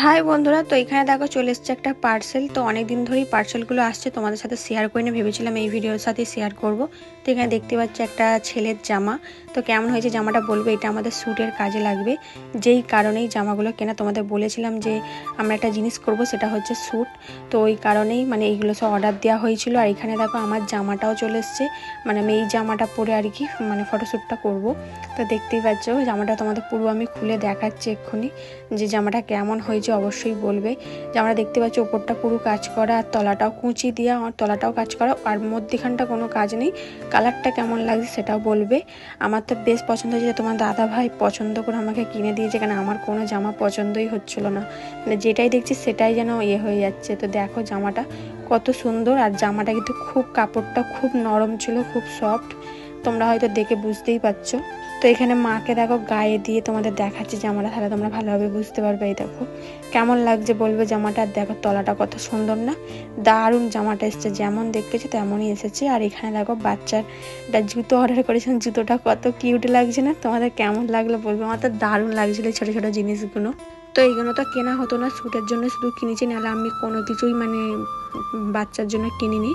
High বন্ধুরা, তো এখানে দেখো চলে এসছে একটা পার্সেল। তো অনেক দিন ধরেই পার্সেলগুলো আসছে, তোমাদের সাথে শেয়ার করে নিয়ে ভেবেছিলাম এই ভিডিওর সাথে শেয়ার করব। তো এখানে দেখতে পাচ্ছি একটা ছেলের জামা। তো কেমন হয়েছে জামাটা বলবে, এটা আমাদের স্যুটের কাজে লাগবে, যেই কারণেই জামাগুলো কেনা। তোমাদের বলেছিলাম যে আমরা একটা জিনিস করব, সেটা হচ্ছে স্যুট। তো ওই কারণেই মানে এইগুলো সব অর্ডার দেওয়া হয়েছিল। আর এখানে দেখো আমার জামাটাও চলে এসছে, মানে আমি এই জামাটা পরে আর কি মানে ফটোশ্যুটটা করব। তো দেখতেই পাচ্ছ জামাটা তোমাদের পুরো আমি খুলে দেখাচ্ছি এক্ষুনি, যে জামাটা কেমন হয়েছে অবশ্যই বলবে। জামাটা দেখতে পাচ্ছ উপরটা পুরো কাজ করা, আর তলাটাও কুঁচি দেওয়া, আর তলাটাও কাজ করা, আর মধ্যখানটা কোনো কাজ নেই। কালারটা কেমন লাগছে সেটাও বলবে। আমার তো বেশ পছন্দ হয়েছে, তোমার দাদা ভাই পছন্দ করে আমাকে কিনে দিয়েছে, কারণ আমার কোনো জামা পছন্দই হচ্ছিল না, মানে যেটাই দেখছি সেটাই যেন হয়ে যাচ্ছে। তো দেখো জামাটা কত সুন্দর, আর জামাটা কিন্তু খুব কাপড়টা খুব নরম ছিল, খুব সফট, তোমরা হয়তো দেখে বুঝতেই পারছো। তো এখানে মাকে দেখো গায়ে দিয়ে তোমাদের দেখাচ্ছি জামাটা, তাহলে তোমরা ভালোভাবে বুঝতে পারবে। এই দেখো কেমন লাগছে বলবে জামাটা। আর দেখো তলাটা কত সুন্দর না, দারুণ জামাটা এসছে, যেমন দেখেছি তেমনই এসেছে। আর এখানে দেখো বাচ্চার একটা জুতো অর্ডার করেছিলাম, জুতোটা কত কিউট লাগছে না, তোমাদের কেমন লাগলো বলবে। আমার তো দারুণ লাগছিল ছোটো ছোটো জিনিসগুলো। তো এইগুলো তো কেনা হতো না, শ্যুটের জন্য শুধু কিনেছি, নাহলে আমি কোনো কিছুই মানে বাচ্চার জন্য কিনিনি।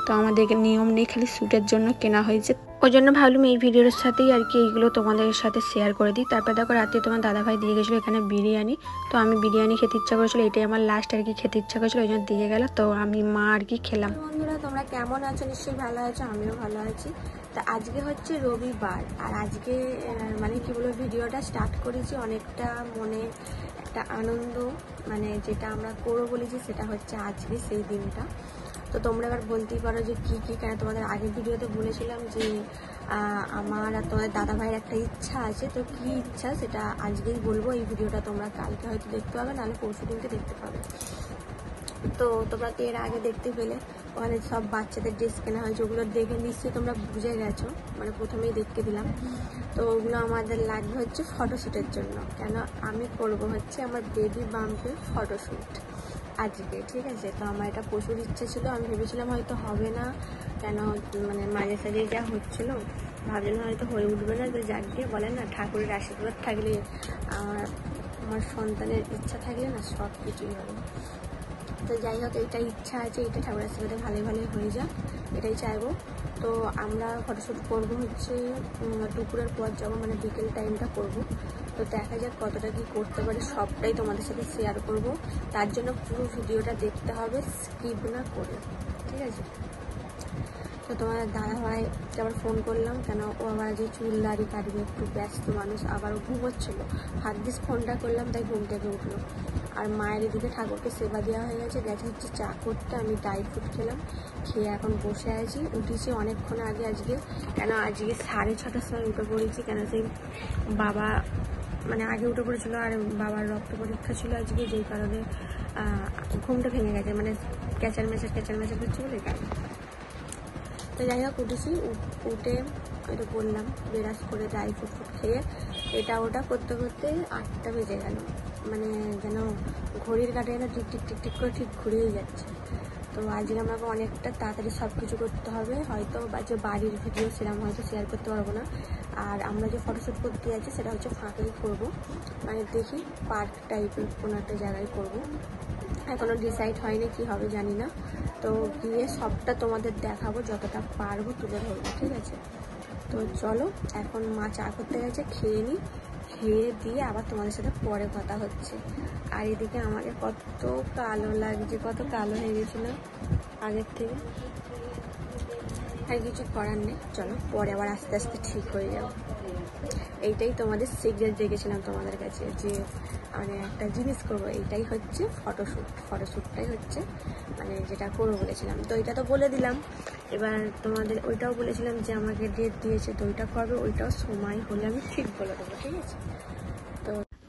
তো আমাদের নিয়ম নেই, খালি শ্যুটের জন্য কেনা হয়েছে। ওই জন্য ভাবলাম এই ভিডিওর সাথেই আর কি এইগুলো তোমাদের সাথে শেয়ার করে দিই। তারপর দেখো রাতে তোমার দাদাভাই দিয়ে গেছিলো এখানে বিরিয়ানি। তো আমি বিরিয়ানি খেতে ইচ্ছা করেছিলো, এটাই আমার লাস্ট আর কি খেতে ইচ্ছা করেছিলো, ওই জন্য দিয়ে গেল। তো আমি মা আর কি খেলাম। বন্ধুরা তোমরা কেমন আছো, নিশ্চয়ই ভালো আছো, আমিও ভালো আছি। তো আজকে হচ্ছে রবিবার, আর আজকে মানে কি বলবো ভিডিওটা স্টার্ট করেছি অনেকটা মনে একটা আনন্দ, মানে যেটা আমরা করবো বলেছি সেটা হচ্ছে আজকে সেই দিনটা। তো তোমরা এবার বলতেই পারো যে কী কী, কেন তোমাদের আগের ভিডিওতে বলেছিলাম যে আমার আর তোমাদের দাদা ভাইয়ের একটা ইচ্ছা আছে। তো কী ইচ্ছা সেটা আজকেই বলবো। এই ভিডিওটা তোমরা কালকে হয়তো দেখতে পাবে, নাহলে পরশু দিনকে দেখতে পাবে। তো তোমরা তো এর আগে দেখতে পেলে ওখানে সব বাচ্চাদের ড্রেস কেনা হয়েছে, ওগুলো দেখে নিশ্চয়ই তোমরা বুঝে গেছো, মানে প্রথমেই দেখতে দিলাম। তো ওগুলো আমাদের লাগবে হচ্ছে ফটোশ্যুটের জন্য, কেন আমি করব হচ্ছে আমার বেবি বাম্পের ফটোশ্যুট আজকে, ঠিক আছে। তো আমার এটা প্রচুর ইচ্ছে ছিল, আমি ভেবেছিলাম হয়তো হবে না, কেন মানে মাঝে সাঝে যা হচ্ছিলো ভাবছিলাম হয়তো হয়ে উঠবে না। তো যাক গিয়ে বলে না, ঠাকুরের আশীর্বাদ থাকলে আমার সন্তানের ইচ্ছা থাকলে না সব কিছুই হবে। তো যাই হোক এইটা ইচ্ছা আছে, এটা ঠাকুরের আশীর্বাদে ভালোই ভালোই হয়ে যাক, এটাই চাইবো। তো আমরা ফটোশ্যুট করবো হচ্ছে দুপুরের পর যাবো, মানে বিকেল টাইমটা করব। তো দেখা যাক কতটা কি করতে পারি, সবটাই তোমাদের সাথে শেয়ার করব। তার জন্য পুরো ভিডিওটা দেখতে হবে, স্কিপ না করে, ঠিক আছে। তো তোমার দাদাভাই আবার ফোন করলাম, কেন ও আবার যে চুল দাড়ি কাটবে, একটু ব্যস্ত মানুষ, আবার ও ঘুমোচ্ছিলো, হাত দিয়ে ফোনটা করলাম, তাই ঘুম থেকে উঠলো। আর মায়ের এদিকে ঠাকুরকে সেবা দেওয়া হয়ে গেছে, গেছে হচ্ছে চা করতে, আমি ড্রাই ফ্রুট খেলাম, খেয়ে এখন বসে আছি। উঠেছি অনেকক্ষণ আগে আজকে, কেন আজকে 6:30টার সময় উঠে পড়েছি, কেন সেই বাবা মানে আগে উঠে পড়েছিল, আর বাবার রক্ত পরীক্ষা ছিল আজকে, যেই কারণে ঘুমটা ভেঙে গেছে, মানে ক্যাচার ম্যাচার করছে বলে কারণে। তো যাই হোক উঠেছি, উঠে হয়তো বললাম ব্রাশ করে ড্রাই ফ্রুট খেয়ে এটা ওটা করতে করতে 8টা বেজে গেল, মানে যেন ঘড়ির কাঁটা যেন টিক টিক টিক টিক করে ঠিক ঘুরেই যাচ্ছে। তো আজকে আমাকে অনেকটা তাড়াতাড়ি সব কিছু করতে হবে, হয়তো যে বাড়ির ভিডিও সেরকম হয়তো শেয়ার করতে পারবো না। আর আমরা যে ফটোশ্যুট করতে যাচ্ছি সেটা হচ্ছে ফাঁকেই করবো, মানে দেখি পার্ক টাইপের কোনো একটা জায়গায় করবো, এখনও ডিসাইড হয়নি কি হবে জানি না। তো গিয়ে সবটা তোমাদের দেখাবো, যতটা পারবো তুলে ধরবো, ঠিক আছে। তো চলো এখন মা চা করতে গেছে, খেয়ে নিই, খেয়ে দিয়ে আবার তোমাদের সাথে পরে কথা হচ্ছে। আর এদিকে আমাকে কত কালো লাগছে, কত কালো হয়ে গেছিলো আগের থেকে, আর কিছু করার নেই, চলো পরে আবার আস্তে আস্তে ঠিক হয়ে যাও। এইটাই তোমাদের সিক্রেট রেখেছিলাম তোমাদের কাছে, যে মানে একটা জিনিস করবো, এইটাই হচ্ছে ফটোশ্যুটটাই হচ্ছে মানে যেটা করবো বলেছিলাম। তো এটা তো বলে দিলাম, এবার তোমাদের ওইটাও বলেছিলাম যে আমাকে ডেট দিয়েছে, তো ওইটা করবে, ওইটাও সময় হলে আমি ঠিক বলে দেবো, ঠিক আছে।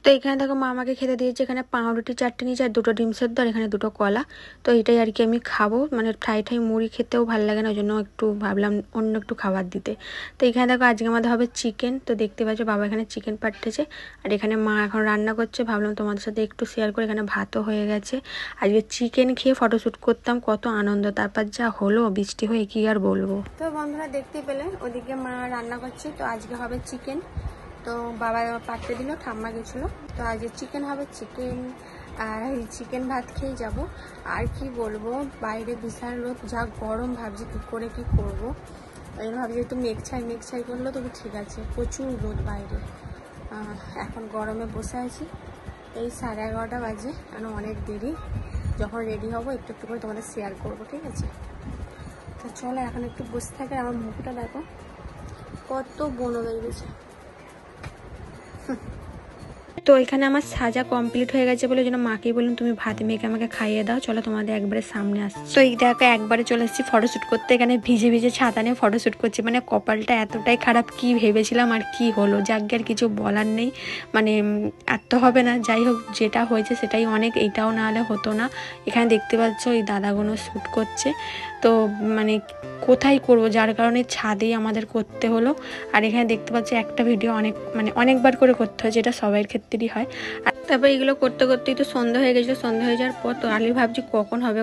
তো এখানে দেখো মা আমাকে খেতে দিয়েছে, এখানে পাউরুটি 4টে নিয়েছে, আর 2টো ডিম সেদ্ধ, আর এখানে 2টো কলা। তো এটাই আর কি আমি খাবো, মানে ঠাই মুড়ি খেতেও ভালো লাগে না, ওই জন্য একটু ভাবলাম অন্য একটু খাবার দিতে। তো এখানে দেখো আজকে আমাদের হবে চিকেন, তো দেখতে পাচ্ছ বাবা এখানে চিকেন পাঠিয়েছে, আর এখানে মা এখন রান্না করছে, ভাবলাম তোমাদের সাথে একটু শেয়ার করে। এখানে ভাতও হয়ে গেছে, আজকে চিকেন খেয়ে ফটোশ্যুট করতাম, কত আনন্দ, তারপর যা হলো বৃষ্টি হয়ে কি আর বলবো। তো বন্ধুরা দেখতে পেলে ওদিকে মা রান্না করছে, তো আজকে হবে চিকেন। তো বাবা পাঠিয়ে দিল, ঠাম্মা গেছিলো, তো আজকে চিকেন হবে, চিকেন আর এই চিকেন ভাত খেয়ে যাব। আর কি বলবো, বাইরে বিশাল রোদ, যা গরম, ভাবছি কী করে কি করব। আমি ভাবছি একটু মেঘছাই করলো তবু ঠিক আছে, প্রচুর রোদ বাইরে। এখন গরমে বসে আছি, এই 11:30 বাজে, এখন অনেক দেরি। যখন রেডি হব একটু একটু করে তোমাদের শেয়ার করবো, ঠিক আছে? তো চলো এখন একটু বসে থাকে। আমার মুখটা দেখো কত বনো বেরিয়েছে। তো এখানে আমার সাজা কমপ্লিট হয়ে গেছে বলে জন্য মাকেই বললাম তুমি ভাত মেখে আমাকে খাইয়ে দাও, চলো তোমাদের একবারে সামনে আসছি। তো এই দেখো একবারে চলে এসেছি ফটোশ্যুট করতে। এখানে ভিজে ভিজে ছাতা নিয়ে ফটোশ্যুট করছি। মানে কপালটা এতটাই খারাপ, কি ভেবেছিলাম আর কি হলো, যাকে আর কিছু বলার নেই। মানে আর তো হবে না, যাই হোক যেটা হয়েছে সেটাই অনেক, এইটাও না হলে হতো না। এখানে দেখতে পাচ্ছ এই দাদাগুলো শ্যুট করছে। তো মানে কোথায় করব, যার কারণে ছাদেই আমাদের করতে হলো। আর এখানে দেখতে পাচ্ছি একটা ভিডিও অনেকবার করে করতে হয়েছে, এটা সবাই ক্ষেত্রেই হয়। আর তারপর এগুলো করতে করতেই তো সন্ধ্যা হয়ে গেছিলো। সন্ধ্যা হয়ে যাওয়ার পর তো আমি ভাবছি কখন হবে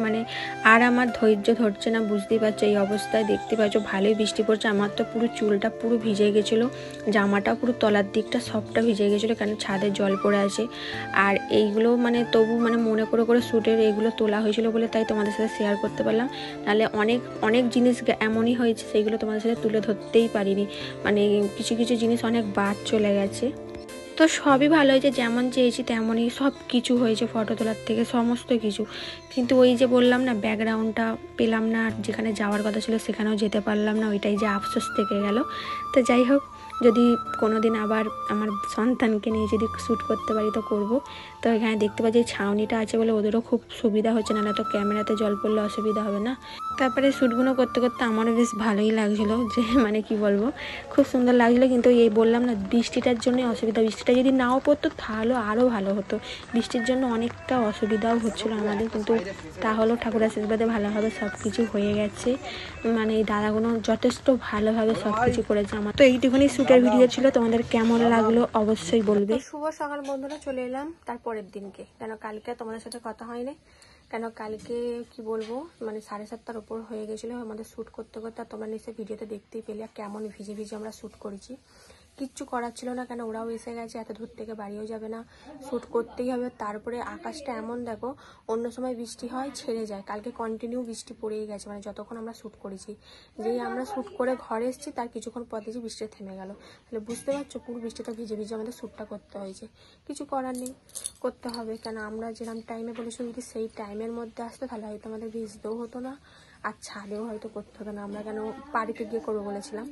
মানে আর আমার ধৈর্য ধরছে না, বুঝতেই পারছো। এই অবস্থায় দেখতে পাচ্ছ ভালোই বৃষ্টি পড়ছে। আমার তো পুরো চুলটা পুরো ভিজে গেছিলো, জামাটা পুরো তলার দিকটা সবটা ভিজে গেছিলো, কেন ছাদে জল পড়ে আছে। আর এইগুলো মানে তবু মানে মনে করে করে শ্যুটের এইগুলো তোলা হয়েছিল বলে তাই তোমাদের সাথে শেয়ার করতে পারলাম। নাহলে অনেক জিনিস এমনই হয়েছে সেইগুলো তোমাদের সাথে তুলে ধরতেই পারিনি। মানে কিছু কিছু জিনিস অনেক বাদ চলে গেছে। তো সবই ভালো হয়েছে, যেমন চেয়েছি তেমনই সব কিছু হয়েছে, ফটো তোলার থেকে সমস্ত কিছু। কিন্তু ওই যে বললাম না, ব্যাকগ্রাউন্ডটা পেলাম না, আর যেখানে যাওয়ার কথা ছিল সেখানেও যেতে পারলাম না, ওইটাই যে আফসোস থেকে গেল। তো যাই হোক, যদি কোনো দিন আবার আমার সন্তানকে নিয়ে যদি শ্যুট করতে পারি তো করব। তো এখানে দেখতে পাচ্ছি ছাউনিটা আছে বলে ওদেরও খুব সুবিধা হচ্ছে, নাহলে তো ক্যামেরাতে জল পড়লে অসুবিধা হবে না। তারপরে শ্যুটগুলো করতে করতে আমারও বেশ ভালোই লাগছিলো, যে মানে কি বলবো, খুব সুন্দর লাগছিলো। কিন্তু এই বললাম না, বৃষ্টিটার জন্যই অসুবিধা। বৃষ্টিটা যদি নাও পড়তো তাহলে আরও ভালো হতো। বৃষ্টির জন্য অনেকটা অসুবিধাও হচ্ছিলো আমাদের, কিন্তু তাহলেও ঠাকুরের আশীর্বাদে ভালোভাবে সব কিছু হয়ে গেছে। মানে এই দাদাগুলো যথেষ্ট ভালোভাবে সব কিছু করেছে আমার। তো এইটুকুনি শ্যুটের ভিডিও ছিল, তোমাদের কেমন লাগলো অবশ্যই বলবে। শুভ সকাল বন্ধুরা, চলে এলাম তারপরের দিনকে, কেন কালকে তোমাদের সাথে কথা হয়নি। কেন কালকে কি বলবো, মানে 7:30টার উপর হয়ে গেছিলো আমাদের শ্যুট করতে করতে। আর তোমরা নিশ্চয়ই ভিডিওতে দেখতেই পেলে কেমন ভিজে ভিজে আমরা শ্যুট করেছি। কিচ্ছু করার ছিল না, কেন ওরাও এসে গেছে, এত দূর থেকে বাড়িও যাবে না, শ্যুট করতেই হবে। তারপরে আকাশটা এমন দেখো, অন্য সময় বৃষ্টি হয় ছেড়ে যায়, কালকে কন্টিনিউ বৃষ্টি পড়েই গেছে, মানে যতক্ষণ আমরা শ্যুট করেছি। যেই আমরা শ্যুট করে ঘরে এসেছি তার কিছুক্ষণ পর দেখি বৃষ্টিটা থেমে গেল। তাহলে বুঝতে পারছো পুরো বৃষ্টিটা ভিজে ভিজে আমাদের শ্যুটটা করতে হয়েছে। কিছু করার নেই, করতে হবে, কেন আমরা যেরকম টাইমে বলেছি যদি সেই টাইমের মধ্যে আসতো তাহলে হয়তো আমাদের ভিজতেও হতো না, আর ছাদেও হয়তো করতে হতো না। আমরা কেন বাড়িতে গিয়ে করবো বলেছিলাম,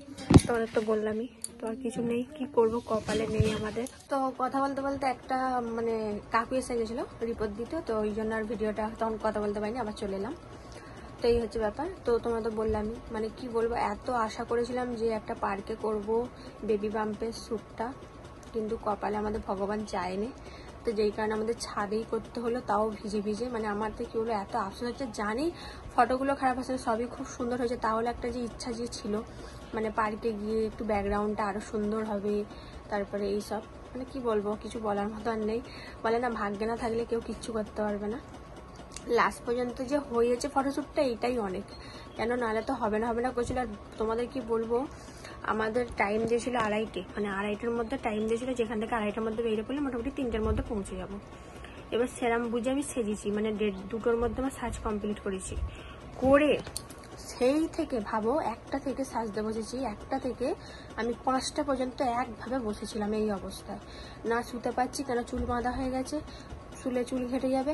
তোমাদের তো বললামই। তো আর কিছু নেই, কি করব, কপালে নেই আমাদের। তো কথা বলতে বলতে একটা মানে কাকু এসে গেছিলো রিপোর্ট দিতে, তো ওই জন্য আর ভিডিওটা তখন কথা বলতে পারিনি, আবার চলে এলাম। তো এই হচ্ছে ব্যাপার। তো তোমরা তো বললামই, মানে কি বলবো, এত আশা করেছিলাম যে একটা পার্কে করব বেবি বাম্পের শ্যুটটা, কিন্তু কপালে আমাদের ভগবান চায়নি। তো যেই কারণে আমাদের ছাদেই করতে হলো, তাও ভিজে ভিজে। মানে আমার তো কি হলো, এত আফসোস হচ্ছে, জানি ফটোগুলো খারাপ আসলে, সবই খুব সুন্দর হয়েছে, তাহলে একটা যে ইচ্ছা যে ছিল মানে পার্কে গিয়ে একটু ব্যাকগ্রাউন্ডটা আরও সুন্দর হবে, তারপরে এইসব মানে কি বলবো, কিছু বলার মতো আর নেই। বলে না, ভাগ্যে না থাকলে কেউ কিচ্ছু করতে পারবে না। লাস্ট পর্যন্ত যে হয়েছে ফটোশ্যুটটা এইটাই অনেক, কেন নাহলে তো হবে না করছিল। আর তোমাদের কি বলবো, আমাদের টাইম দিয়েছিল 2:30, মানে 2:30টার মধ্যে টাইম দিয়েছিল, যেখান থেকে 2:30টার মধ্যে বেরিয়ে পড়লে মোটামুটি 3টার মধ্যে পৌঁছে যাবো। এবার সেরাম বুঝে আমি সেজেছি, মানে 2টোর মধ্যে আমার সাজ কমপ্লিট করেছি। করে সেই থেকে ভাবো 1টা থেকে সাজতে বসেছি, 1টা থেকে আমি 5টা পর্যন্ত একভাবে বসেছিলাম এই অবস্থায়। না শুতে পারছি, কেন চুল বাঁধা হয়ে গেছে, চুল ঘেটে যাবে,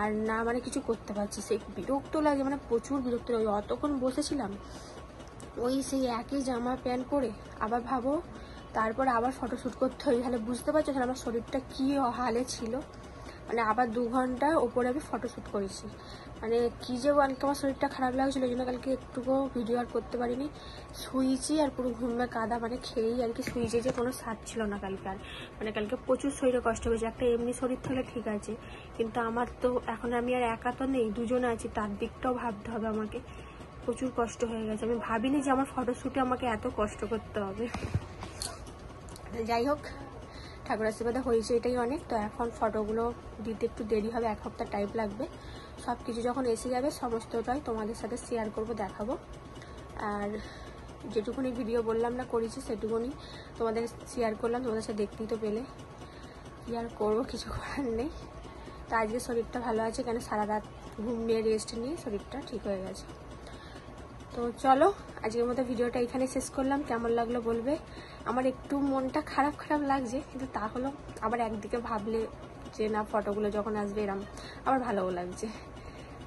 আর না মানে কিছু করতে পারছি। সেই বিরক্ত লাগে, মানে প্রচুর বিরক্ত লাগে। অতক্ষণ বসেছিলাম ওই সেই একই জামা প্যান্ট পরে, আবার ভাবো তারপর আবার ফটোশ্যুট করতে হয়, তাহলে বুঝতে পারছো তাহলে আমার শরীরটা কী হালে ছিল। মানে আবার 2 ঘন্টা ওপরে আমি ফটোশ্যুট করেছি, মানে কী যে কালকে আমার শরীরটা খারাপ লাগছিলো, ওই জন্য কালকে একটুকু ভিডিও আর করতে পারিনি। শুয়েছি আর পুরো ঘুমে কাদা, মানে খেয়েই আর কি শুয়েছি, যে কোনো স্বাদ ছিল না কালকে আর। মানে কালকে প্রচুর শরীরে কষ্ট হয়েছে। একটা এমনি শরীর থাকলে ঠিক আছে, কিন্তু আমার তো এখন আমি আর একা তো নেই, দুজনে আছি, তার দিকটাও ভাবতে হবে আমাকে। প্রচুর কষ্ট হয়ে গেছে, আমি ভাবিনি যে আমার ফটোশ্যুটে আমাকে এত কষ্ট করতে হবে। যাই হোক, ঠাকুর আশীর্বাদে হয়েছে, এটাই অনেক। তো এখন ফটোগুলো দিতে একটু দেরি হবে, 1 সপ্তাহ টাইম লাগবে। সব কিছু যখন এসে যাবে সমস্তটাই তোমাদের সাথে শেয়ার করব, দেখাবো। আর যেটুকুনি ভিডিও বললাম না করেছি সেটুকুনি তোমাদের শেয়ার করলাম, তোমাদের সাথে দেখতেই তো পেলে। কি আর করবো, কিছু করার নেই। তো আজকে শরীরটা ভালো আছে, কেন সারা রাত ঘুমিয়ে রেস্ট নিয়ে শরীরটা ঠিক হয়ে গেছে। তো চলো আজকের মতো ভিডিওটা এখানে শেষ করলাম। কেমন লাগলো বলবে। আমার একটু মনটা খারাপ খারাপ লাগছে, কিন্তু তা হলো আবার একদিকে ভাবলে যে না ফটোগুলো যখন আসবে এরম আবার ভালোও লাগছে।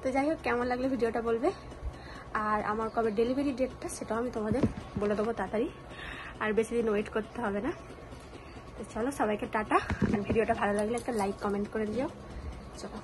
তো যাই হোক, কেমন লাগলো ভিডিওটা বলবে। আর আমার কবে ডেলিভারি ডেটটা সেটাও আমি তোমাদের বলে দেবো তাড়াতাড়ি, আর বেশি দিন ওয়েট করতে হবে না। তো চলো সবাইকে টাটা। আর ভিডিওটা ভালো লাগলে একটা লাইক কমেন্ট করে দিও। চলো।